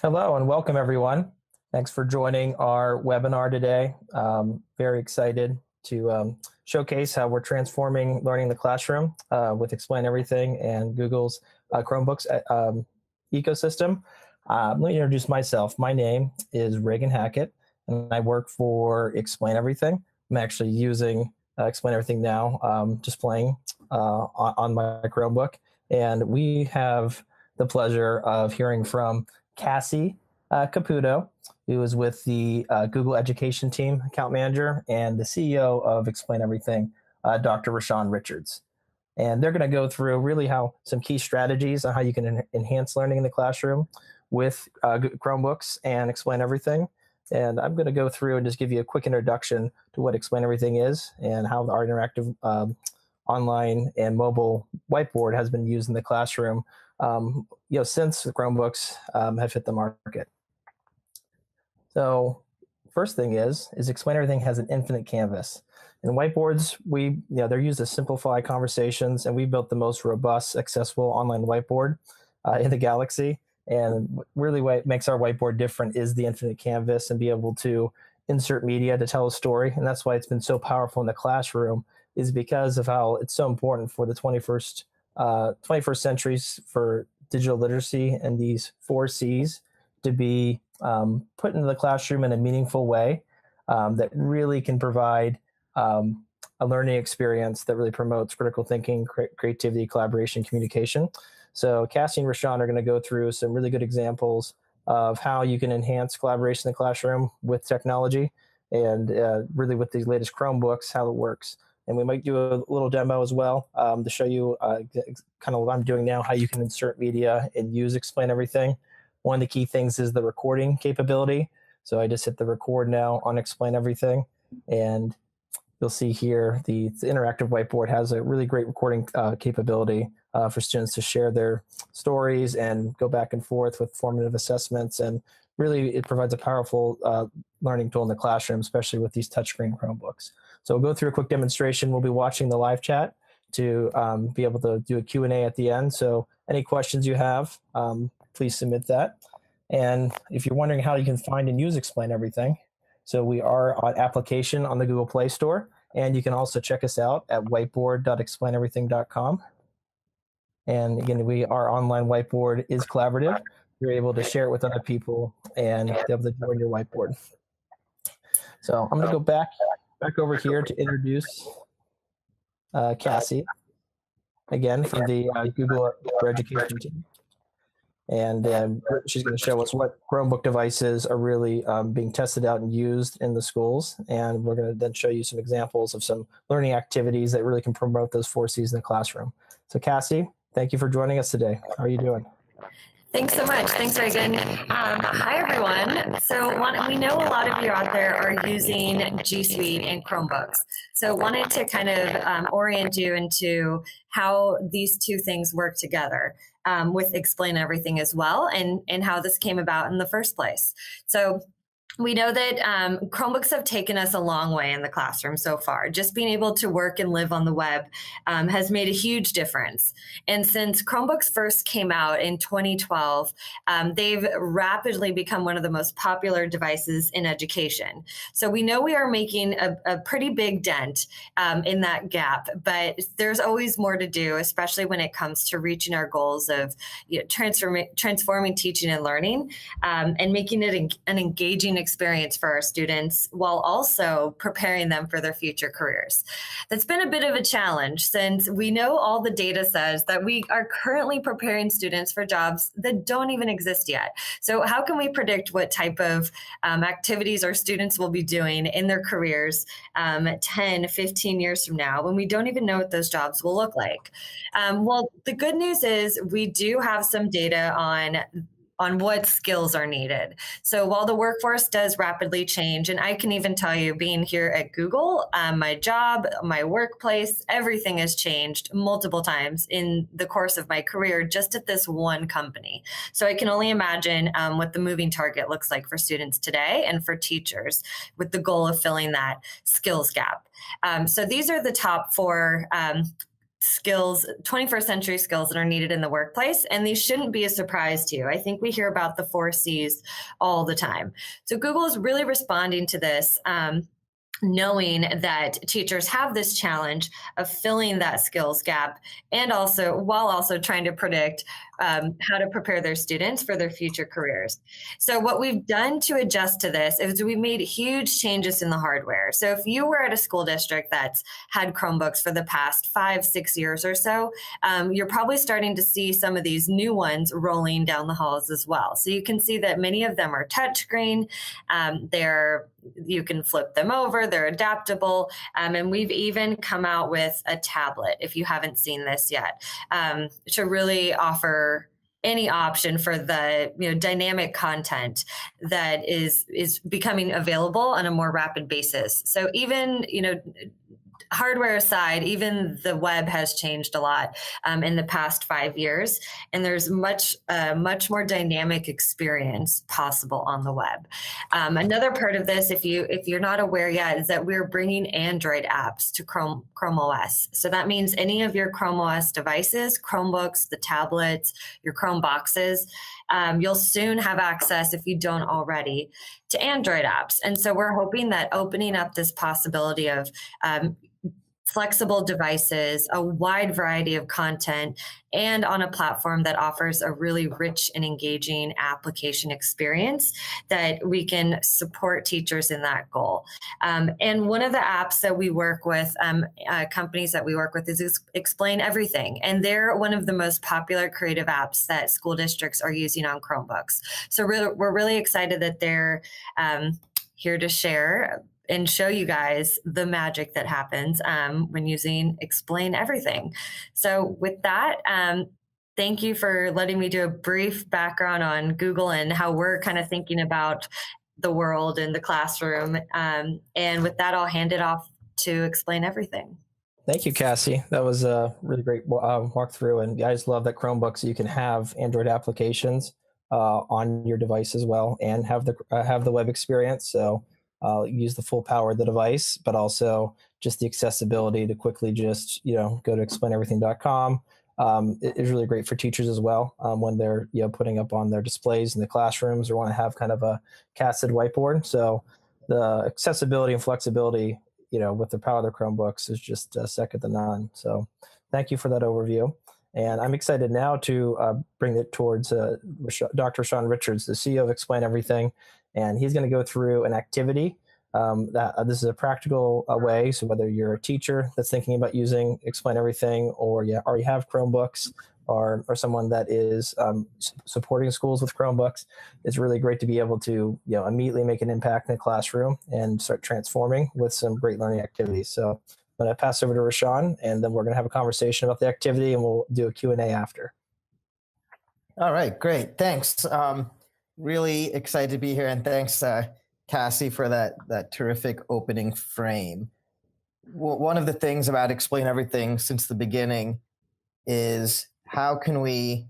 Hello and welcome everyone. Thanks for joining our webinar today. Very excited to showcase how we're transforming learning in the classroom with Explain Everything and Google's Chromebooks ecosystem. Let me introduce myself. My name is Reagan Hackett and I work for Explain Everything. I'm actually using Explain Everything now, just playing on my Chromebook. And we have the pleasure of hearing from Cassie Caputo, who is with the Google Education Team account manager, and the CEO of Explain Everything, Dr. Rashawn Richards. And they're going to go through really how some key strategies on how you can enhance learning in the classroom with Chromebooks and Explain Everything. And I'm going to go through and just give you a quick introduction to what Explain Everything is and how our interactive online and mobile whiteboard has been used in the classroom since the Chromebooks have hit the market. So first thing is Explain Everything has an infinite canvas. And whiteboards, they're used to simplify conversations, and we built the most robust, accessible online whiteboard in the galaxy. And really what makes our whiteboard different is the infinite canvas and be able to insert media to tell a story. And that's why it's been so powerful in the classroom, is because of how it's so important for the 21st centuries for digital literacy and these 4 C's to be put into the classroom in a meaningful way that really can provide a learning experience that really promotes critical thinking, creativity, collaboration, communication. So Cassie and Rashawn are going to go through some really good examples of how you can enhance collaboration in the classroom with technology and really with these latest Chromebooks, how it works. And we might do a little demo as well to show you kind of what I'm doing now, how you can insert media and use Explain Everything. One of the key things is the recording capability. So I just hit the record now on Explain Everything, and you'll see here the interactive whiteboard has a really great recording capability for students to share their stories and go back and forth with formative assessments. And really, it provides a powerful learning tool in the classroom, especially with these touchscreen Chromebooks. So we'll go through a quick demonstration. We'll be watching the live chat to be able to do a Q&A at the end. So any questions you have, please submit that. And if you're wondering how you can find and use Explain Everything, so we are on application on the Google Play Store, and you can also check us out at whiteboard.explaineverything.com. And again, our online whiteboard is collaborative. You're able to share it with other people and be able to join your whiteboard. So I'm going to go back over here to introduce Cassie, again, from the Google Education Team. And she's going to show us what Chromebook devices are really being tested out and used in the schools. And we're going to then show you some examples of some learning activities that really can promote those 4 C's in the classroom. So Cassie, thank you for joining us today. How are you doing? Thanks so much. Thanks, Reagan. Hi, everyone. So we know a lot of you out there are using G Suite and Chromebooks. So wanted to kind of orient you into how these two things work together with Explain Everything as well, and how this came about in the first place. So we know that Chromebooks have taken us a long way in the classroom so far. Just being able to work and live on the web has made a huge difference. And since Chromebooks first came out in 2012, they've rapidly become one of the most popular devices in education. So we know we are making a pretty big dent in that gap, but there's always more to do, especially when it comes to reaching our goals of transforming teaching and learning and making it an engaging experience for our students while also preparing them for their future careers. That's been a bit of a challenge since we know all the data says that we are currently preparing students for jobs that don't even exist yet. So how can we predict what type of activities our students will be doing in their careers 10, 15 years from now when we don't even know what those jobs will look like? Well, the good news is we do have some data on what skills are needed. So while the workforce does rapidly change, and I can even tell you being here at Google, my job, my workplace, everything has changed multiple times in the course of my career just at this one company. So I can only imagine what the moving target looks like for students today and for teachers with the goal of filling that skills gap. So these are the top 4 skills, 21st century skills that are needed in the workplace. And these shouldn't be a surprise to you. I think we hear about the 4 C's all the time. So Google is really responding to this. Knowing that teachers have this challenge of filling that skills gap, and also while also trying to predict how to prepare their students for their future careers. So what we've done to adjust to this is we made huge changes in the hardware. So if you were at a school district that's had Chromebooks for the past 5, 6 years or so, you're probably starting to see some of these new ones rolling down the halls as well. So you can see that many of them are touchscreen. You can flip them over, they're adaptable. And we've even come out with a tablet, if you haven't seen this yet, to really offer any option for the dynamic content that is becoming available on a more rapid basis. So even hardware aside, even the web has changed a lot in the past 5 years, and there's much more dynamic experience possible on the web. Another part of this, if you're not aware yet, is that we're bringing Android apps to Chrome OS. So that means any of your Chrome OS devices, Chromebooks, the tablets, your Chrome boxes, you'll soon have access, if you don't already, to Android apps. And so we're hoping that opening up this possibility of flexible devices, a wide variety of content, and on a platform that offers a really rich and engaging application experience, that we can support teachers in that goal. And one of the apps that we work with, companies that we work with, is Explain Everything. And they're one of the most popular creative apps that school districts are using on Chromebooks. So we're really excited that they're here to share and show you guys the magic that happens when using Explain Everything. So with that, thank you for letting me do a brief background on Google and how we're kind of thinking about the world and the classroom. And with that, I'll hand it off to Explain Everything. Thank you, Cassie. That was a really great walkthrough. And I just love that Chromebooks, you can have Android applications on your device as well, and have the web experience. So use the full power of the device, but also just the accessibility to quickly just go to explaineverything.com. It is really great for teachers as well when they're putting up on their displays in the classrooms, or want to have kind of a casted whiteboard. So the accessibility and flexibility with the power of the Chromebooks is just second to none. So thank you for that overview. And I'm excited now to bring it towards Dr. Sean Richards, the CEO of Explain Everything. And he's going to go through an activity this is a practical way. So whether you're a teacher that's thinking about using Explain Everything, or you already have Chromebooks, or someone that is supporting schools with Chromebooks, it's really great to be able to immediately make an impact in the classroom and start transforming with some great learning activities. So I'm going to pass over to Rashawn, and then we're going to have a conversation about the activity, and we'll do a Q&A after. All right, great. Thanks. Really excited to be here, and thanks, Cassie, for that terrific opening frame. One of the things about Explain Everything since the beginning is how can we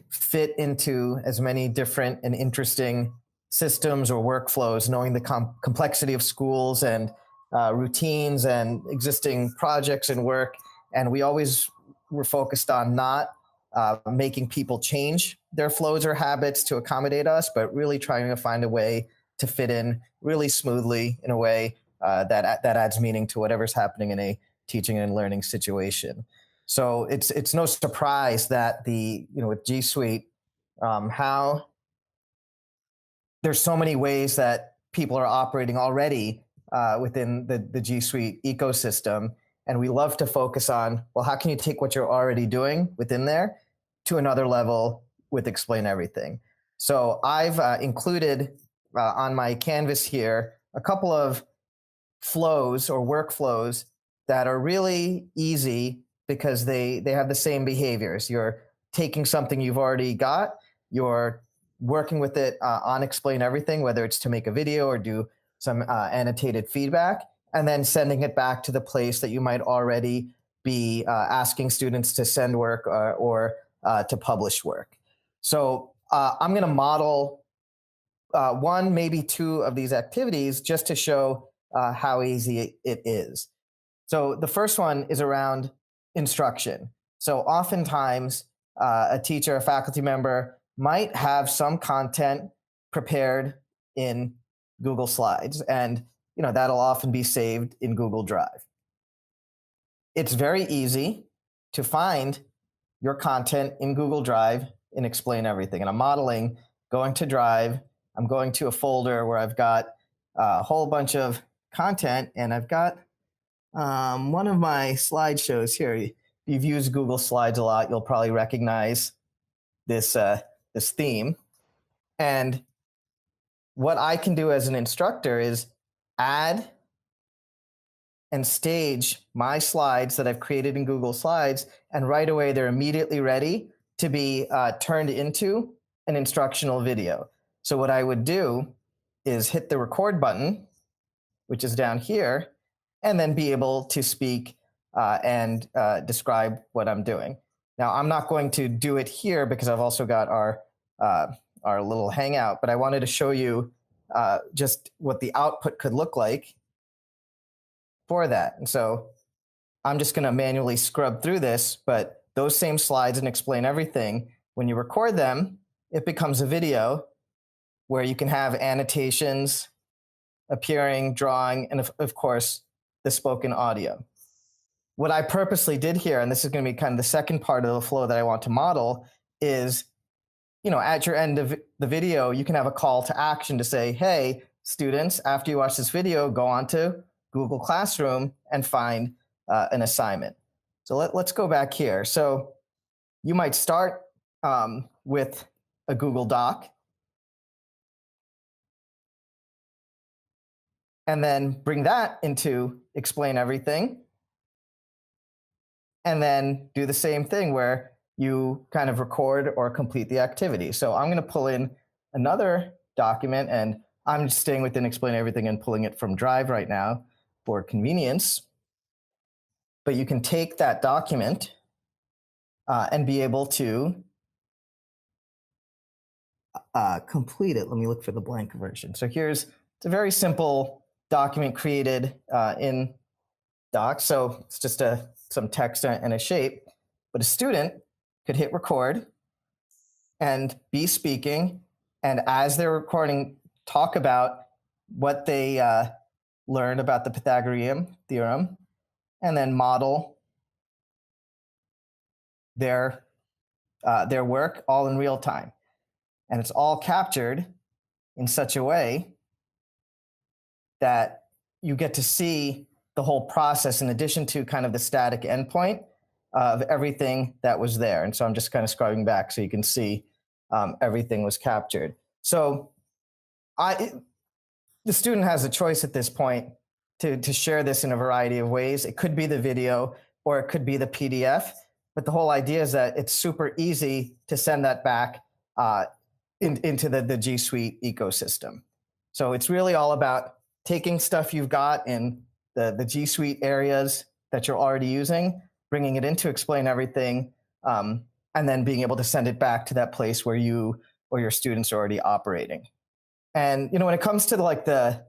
fit into as many different and interesting systems or workflows, knowing the complexity of schools and routines and existing projects and work. And we always were focused on not making people change their flows or habits to accommodate us, but really trying to find a way to fit in really smoothly in a way that adds meaning to whatever's happening in a teaching and learning situation. So it's no surprise that with G Suite, how there's so many ways that people are operating already within the G Suite ecosystem. And we love to focus on, well, how can you take what you're already doing within there to another level with Explain Everything? So I've included on my canvas here a couple of flows or workflows that are really easy because they have the same behaviors. You're taking something you've already got, you're working with it on Explain Everything, whether it's to make a video or do some annotated feedback, and then sending it back to the place that you might already be asking students to send work or to publish work. So I'm going to model one, maybe two of these activities just to show how easy it is. So the first one is around instruction. So oftentimes a teacher, a faculty member might have some content prepared in Google Slides, and that'll often be saved in Google Drive. It's very easy to find your content in Google Drive and explain everything. And I'm modeling going to Drive. I'm going to a folder where I've got a whole bunch of content, and I've got one of my slideshows here. If you've used Google Slides a lot, you'll probably recognize this theme. And what I can do as an instructor is add and stage my slides that I've created in Google Slides, and right away they're immediately ready to be turned into an instructional video. So what I would do is hit the record button, which is down here, and then be able to speak and describe what I'm doing. Now, I'm not going to do it here because I've also got our little Hangout, but I wanted to show you just what the output could look like for that. And so I'm just going to manually scrub through this, but those same slides and explain everything, when you record them, it becomes a video where you can have annotations appearing, drawing, and of course, the spoken audio. What I purposely did here, and this is going to be kind of the second part of the flow that I want to model, is at your end of the video, you can have a call to action to say, hey, students, after you watch this video, go on to Google Classroom and find an assignment. So let's go back here. So you might start with a Google Doc, and then bring that into Explain Everything, and then do the same thing where you kind of record or complete the activity. So I'm going to pull in another document, and I'm just staying within Explain Everything and pulling it from Drive right now for convenience. But you can take that document and be able to complete it. Let me look for the blank version. So it's a very simple document created in Docs. So it's just some text and a shape. But a student could hit record and be speaking, and as they're recording, talk about what they learned about the Pythagorean theorem, and then model their work all in real time. And it's all captured in such a way that you get to see the whole process in addition to kind of the static endpoint of everything that was there. And so I'm just kind of scrubbing back so you can see everything was captured. So the student has a choice at this point to share this in a variety of ways. It could be the video, or it could be the PDF. But the whole idea is that it's super easy to send that back into the G Suite ecosystem. So it's really all about taking stuff you've got in the G Suite areas that you're already using, bringing it into Explain Everything, and then being able to send it back to that place where you or your students are already operating. And when it comes to like the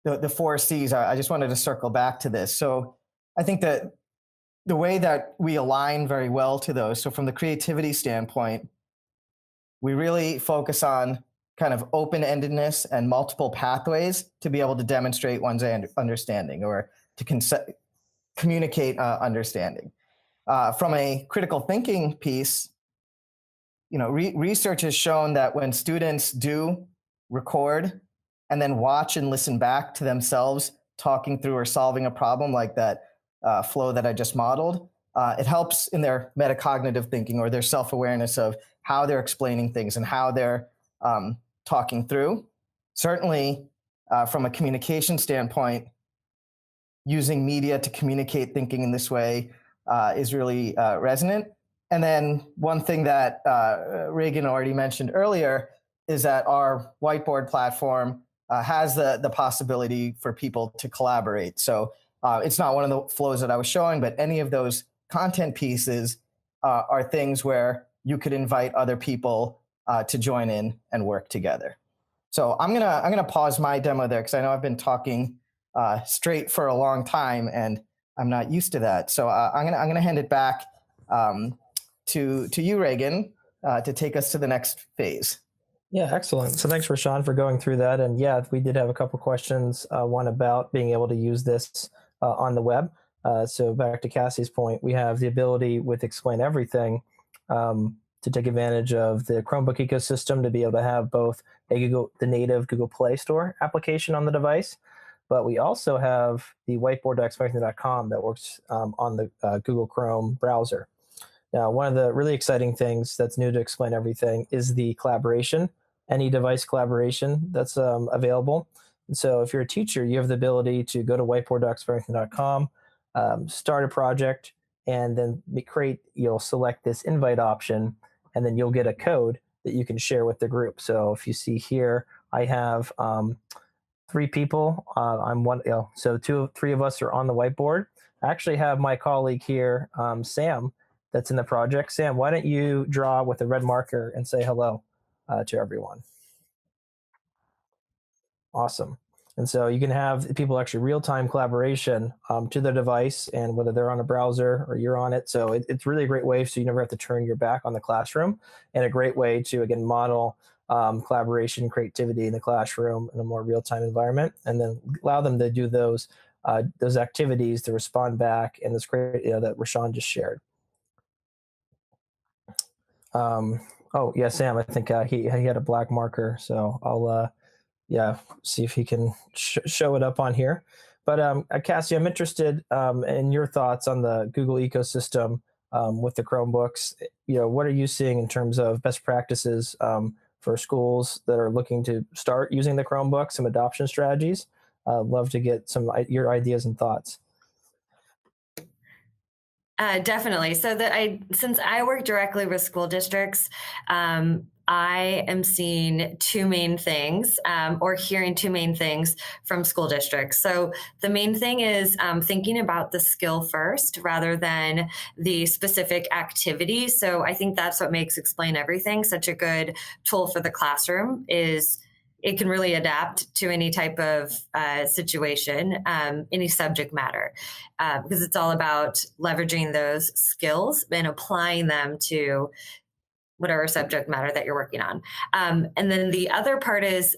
4 C's, I just wanted to circle back to this. So I think that the way that we align very well to those, so from the creativity standpoint, we really focus on kind of open-endedness and multiple pathways to be able to demonstrate one's understanding or to communicate understanding. From a critical thinking piece, research has shown that when students do record and then watch and listen back to themselves talking through or solving a problem like that flow that I just modeled, it helps in their metacognitive thinking or their self-awareness of how they're explaining things and how they're talking through. Certainly, from a communication standpoint, using media to communicate thinking in this way is really resonant. And then one thing that Reagan already mentioned earlier is that our Whiteboard platform has the possibility for people to collaborate. So it's not one of the flows that I was showing, but any of those content pieces are things where you could invite other people to join in and work together. So I'm gonna pause my demo there because I know I've been talking straight for a long time, and I'm not used to that. So I'm gonna hand it back to you, Reagan, to take us to the next phase. Yeah, excellent. So thanks, Rashawn, for going through that. And yeah, we did have a couple questions. One about being able to use this on the web. So back to Cassie's point, we have the ability with Explain Everything to take advantage of the Chromebook ecosystem to be able to have both the native Google Play Store application on the device, but we also have the whiteboard.explaineverything.com that works on the Google Chrome browser. Now, one of the really exciting things that's new to Explain Everything is the collaboration, any device collaboration that's available. And so if you're a teacher, you have the ability to go to whiteboard.explaineverything.com, start a project, and then you'll select this invite option, and then you'll get a code that you can share with the group. So if you see here, I have 3 people. I'm one, so three of us are on the whiteboard. I actually have my colleague here, Sam, that's in the project. Sam, why don't you draw with a red marker and say hello to everyone? Awesome. And so you can have people actually real-time collaboration to their device, and whether they're on a browser or you're on it. So it's really a great way so you never have to turn your back on the classroom, and a great way to, again, model collaboration, creativity in the classroom in a more real-time environment, and then allow them to do those activities to respond back in this great, that Rashawn just shared. Oh yeah, Sam, I think he had a black marker, so I'll see if he can show it up on here. But Cassie, I'm interested in your thoughts on the Google ecosystem with the Chromebooks. What are you seeing in terms of best practices for schools that are looking to start using the Chromebook, some adoption strategies? Love to get your ideas and thoughts. Definitely. So since I work directly with school districts, I am seeing 2 main things, or hearing 2 main things from school districts. So the main thing is thinking about the skill first rather than the specific activity. So I think that's what makes Explain Everything such a good tool for the classroom, is it can really adapt to any type of situation, any subject matter, because it's all about leveraging those skills and applying them to whatever subject matter that you're working on. And then the other part is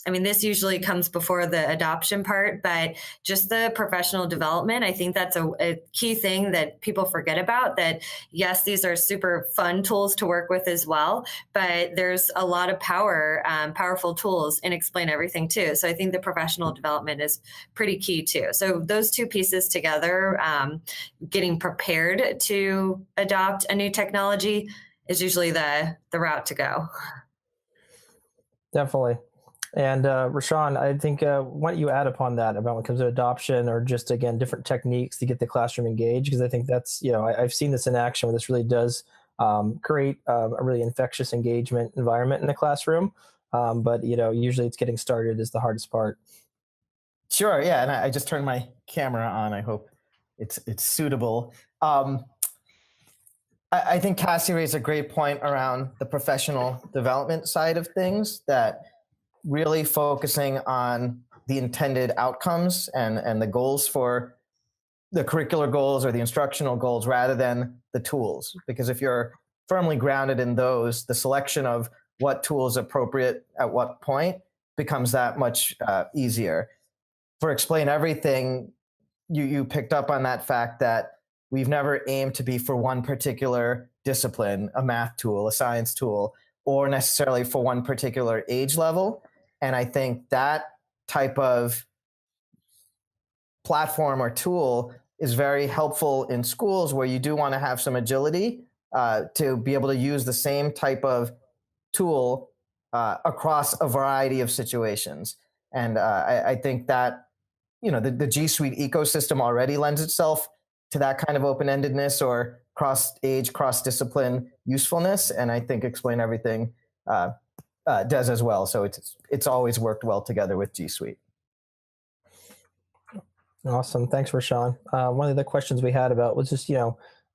this usually comes before the adoption part, but just the professional development. I think that's a key thing that people forget about, that yes, these are super fun tools to work with as well, but there's a lot of powerful tools in Explain Everything too. So I think the professional development is pretty key too. So those 2 pieces together, getting prepared to adopt a new technology is usually the route to go. Definitely. And Rashawn, I think why don't you add upon that about when it comes to adoption, or just, again, different techniques to get the classroom engaged? Because I think that's, I've seen this in action where this really does create a really infectious engagement environment in the classroom. But usually it's getting started is the hardest part. Sure, yeah, and I just turned my camera on. I hope it's suitable. I think Cassie raised a great point around the professional development side of things, that really focusing on the intended outcomes and the goals for the curricular goals or the instructional goals rather than the tools. Because if you're firmly grounded in those, the selection of what tool is appropriate at what point becomes that much easier. For Explain Everything, you picked up on that fact that we've never aimed to be for one particular discipline, a math tool, a science tool, or necessarily for one particular age level. And I think that type of platform or tool is very helpful in schools where you do want to have some agility to be able to use the same type of tool across a variety of situations. And I think that the G Suite ecosystem already lends itself to that kind of open-endedness or cross-age, cross-discipline usefulness, and I think Explain Everything does as well. So it's always worked well together with G Suite. Awesome. Thanks, Rashawn. One of the questions we had about was just,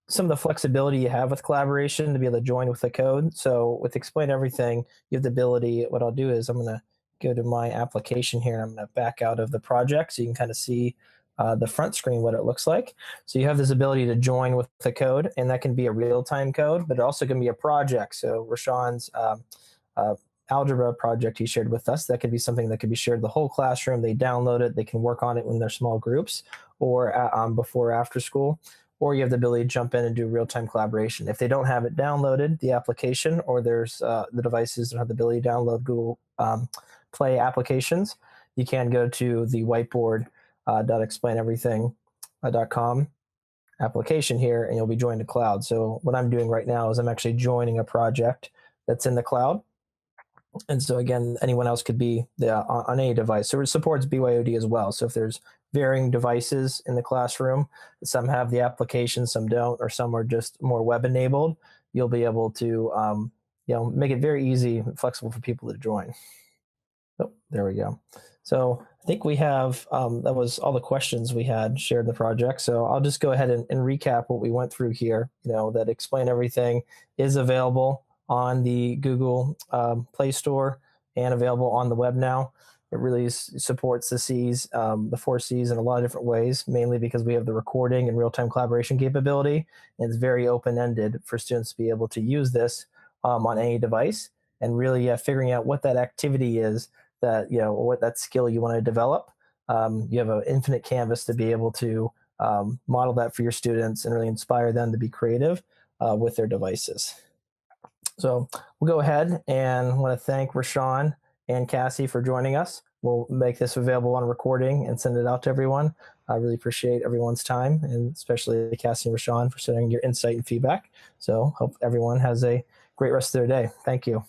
some of the flexibility you have with collaboration to be able to join with the code. So with Explain Everything, you have the ability, what I'll do is I'm going to go to my application here, and I'm going to back out of the project so you can kind of see the front screen what it looks like. So you have this ability to join with the code, and that can be a real-time code, but it also can be a project. So Rashawn's algebra project he shared with us, that could be something that could be shared the whole classroom. They download it, they can work on it in their small groups or before or after school. Or you have the ability to jump in and do real-time collaboration. If they don't have it downloaded, the application, or there's the devices that have the ability to download Google Play applications, you can go to the whiteboard.explaineverything.com application here, and you'll be joined to cloud. So what I'm doing right now is I'm actually joining a project that's in the cloud. And so again, anyone else could be on any device. So it supports BYOD as well. So if there's varying devices in the classroom, some have the application, some don't, or some are just more web enabled, you'll be able to make it very easy and flexible for people to join. Oh, there we go. So I think we have, that was all the questions we had shared the project. So I'll just go ahead and recap what we went through here. That Explain Everything is available on the Google Play Store and available on the web now. It really supports the C's, the 4 C's in a lot of different ways, mainly because we have the recording and real-time collaboration capability. And it's very open-ended for students to be able to use this on any device, and really figuring out what that activity is that, or what that skill you want to develop. You have an infinite canvas to be able to model that for your students and really inspire them to be creative with their devices. So we'll go ahead and want to thank Rashawn and Cassie for joining us. We'll make this available on recording and send it out to everyone. I really appreciate everyone's time, and especially Cassie and Rashawn for sharing your insight and feedback. So hope everyone has a great rest of their day. Thank you.